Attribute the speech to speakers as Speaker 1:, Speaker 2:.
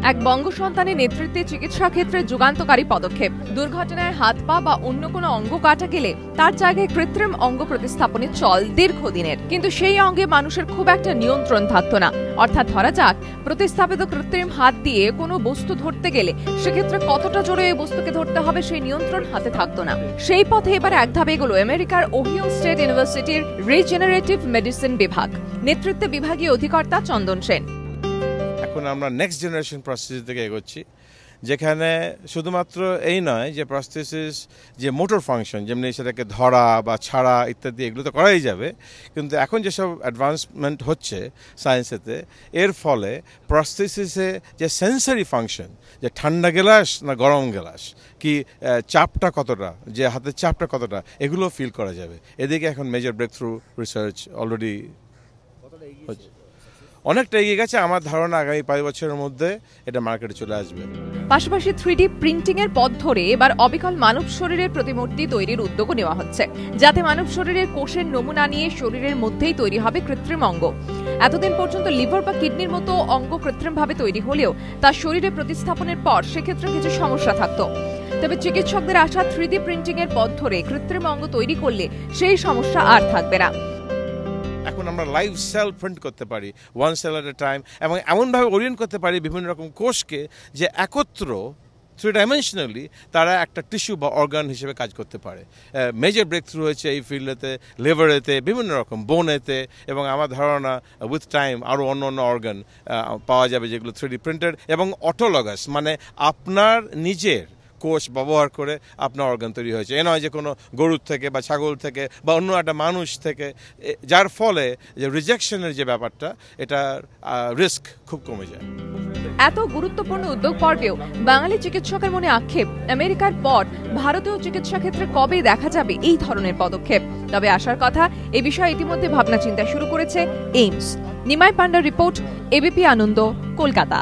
Speaker 1: এক বঙ্গ সন্তানের নেতৃত্বে চিকিৎসা ক্ষেত্রে যুগান্তকারী পদক্ষেপ। দুর্ঘটনায় হাত পা বা অন্য কোনো অঙ্গ কাটা গেলে তার জায়গায় কৃত্রিম অঙ্গ প্রতিস্থাপনের চল দীর্ঘদিনের, কিন্তু সেই অঙ্গে মানুষের খুব একটা নিয়ন্ত্রণ থাকতো না। অর্থাৎ ধরা যাক প্রতিস্থাপিত কৃত্রিম হাত দিয়ে কোনো বস্তু ধরতে গেলে সেক্ষেত্রে কতটা জোরে এই বস্তুকে ধরতে হবে সেই নিয়ন্ত্রণ হাতে থাকতো না। সেই পথে এবার এক ধাপ এগোলো আমেরিকার ওহিও স্টেট ইউনিভার্সিটির রিজেনারেটিভ মেডিসিন বিভাগ। নেতৃত্বে বিভাগীয় অধিকর্তা চন্দন সেন।
Speaker 2: এখন আমরা নেক্সট জেনারেশন প্রস্থেসিস থেকে এগোচ্ছি, যেখানে শুধুমাত্র এই নয় যে প্রস্থেসিস যে মোটর ফাংশন, যেমনি সেটাকে ধরা বা ছাড়া ইত্যাদি এগুলো তো করাই যাবে, কিন্তু এখন যেসব অ্যাডভান্সমেন্ট হচ্ছে সায়েন্সেতে, এর ফলে প্রস্থেসিসে যে সেন্সারি ফাংশন, যে ঠান্ডা গেলাস না গরম গেলাস, কি চাপটা কতটা, যে হাতের চাপটা কতটা, এগুলো ফিল করা যাবে। এদিকে এখন major breakthrough research already হচ্ছে, অনেকটা এগিয়ে গেছে। আমার ধারণা আগামী 5 বছরের মধ্যে এটা মার্কেটে চলে আসবে।
Speaker 1: পাশাপাশি 3D প্রিন্টিং এর পথ ধরে এবার অবিকল মানব শরীরের প্রতিমূর্তি তৈরির উদ্যোগও নেওয়া হচ্ছে, যাতে মানব শরীরের কোষের নমুনা নিয়ে শরীরের মধ্যেই তৈরি হবে কৃত্রিম অঙ্গ। এতদিন পর্যন্ত লিভার বা কিডনির মতো অঙ্গ কৃত্রিমভাবে তৈরি হলেও তার শরীরে প্রতিস্থাপনের পর সেক্ষেত্রে কিছু সমস্যা থাকতো। তবে চিকিৎসকদের আশা 3D প্রিন্টিং এর পথ ধরে কৃত্রিম অঙ্গ তৈরি করলে সেই সমস্যা আর থাকবে না।
Speaker 2: এখন আমরা লাইভ সেল প্রিন্ট করতে পারি, one cell at a time, এবং এমনভাবে ওরিয়েন্ট করতে পারি বিভিন্ন রকম কোষকে যে একত্র 3 ডাইমেনশনালি তারা একটা টিস্যু বা অর্গান হিসেবে কাজ করতে পারে। মেজর ব্রেক থ্রু হয়েছে এই ফিল্ডেতে, লিভারেতে, বিভিন্ন রকম বোনেতে, এবং আমার ধারণা উইথ টাইম আরও অন্য অন্য অর্গান পাওয়া যাবে যেগুলো 3D প্রিন্টেড এবং অটোলগাস, মানে আপনার নিজের কোষ ব্যবহার করে আপনার অর্গান তৈরি হয়েছে। এ নয় যে কোনো গরুর থেকে বা ছাগল থেকে বা অন্য একটা মানুষ থেকে, যার ফলে যে রিজেকশনের যে ব্যাপারটা, এটার রিস্ক খুব কমে যায়।
Speaker 1: এত গুরুত্বপূর্ণ উদ্যোগ পর্বেও বাঙালি চিকিৎসকের মনে আক্ষেপ, আমেরিকার পর ভারতীয় চিকিৎসা ক্ষেত্রে কবে দেখা যাবে এই ধরনের পদক্ষেপ। তবে আসার কথা, এ বিষয়ে ইতিমধ্যে ভাবনা চিন্তা শুরু করেছে এইমস। নিমাই পান্ডার রিপোর্ট, এবিপি আনন্দ, কলকাতা।